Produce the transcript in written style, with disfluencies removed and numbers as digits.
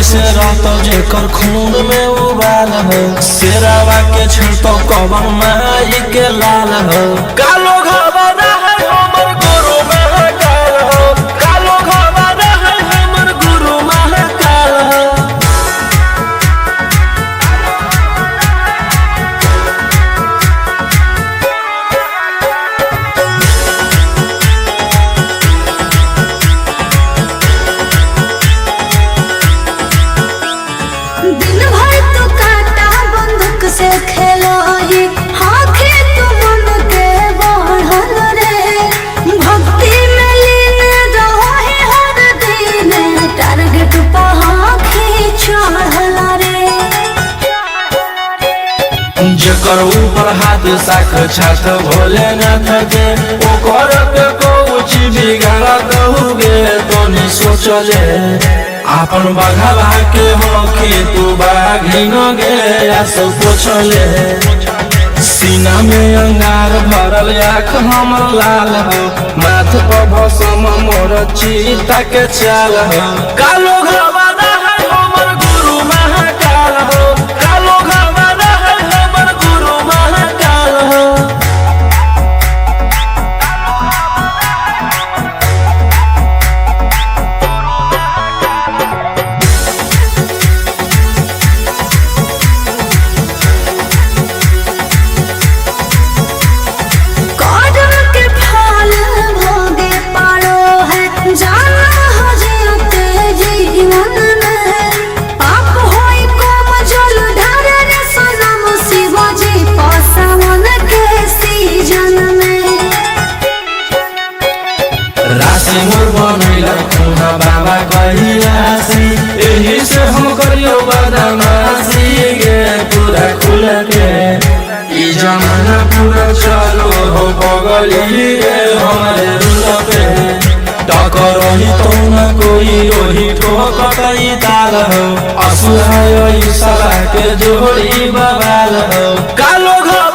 कैसे रहता जेकर खून में उबाल हो। शेरावा के छेड़तो कवन माई के लाल हो। कालो घबरा है हमर गुरु महाकाल हो। कालो घबरा है हमर गुरु महाकाल हो। दिन भर तो काटा बंदूक से खेलो ही, आँखें तो मन के बढ़ल रे। भक्ति में लीन रहो है हर दिन, टारगेट पर आँखें चढ़ल रे। जेकर ऊपर हाथ साक्षात भोलेनाथ के, ओकर के कुछ बिगाड़ कहूगे तो नहीं सोचले। आपन बघवा के होके तू बाघिन गे आस पोछले। सीना में अंगार भरल आँख हमर लाल हो। माथ पर भसम मोर चीता के चाल हो। कालो घबरा है हमर गुरु महाकाल हो। कालो घबरा है हमर गुरु महाकाल हो। कौरव के फल भोगे पारो है, जाना हो जीते जीवन में। पाप होई कोम जल ढारे रे सनम, शिवाजी पासवन के सीजन में। राशि मोर बनैला खुना बाबा कहिलासी, एही से हम करियो बदमाशी गे पूरा खुल के। ई जमाना पूरा चलो हो बगली गे हमारे रुल पे। टकरही तो न कोई ओही ठोकतई ताल हो। असुहाय ई सला के जोड़ी बवाल हो। कालो घर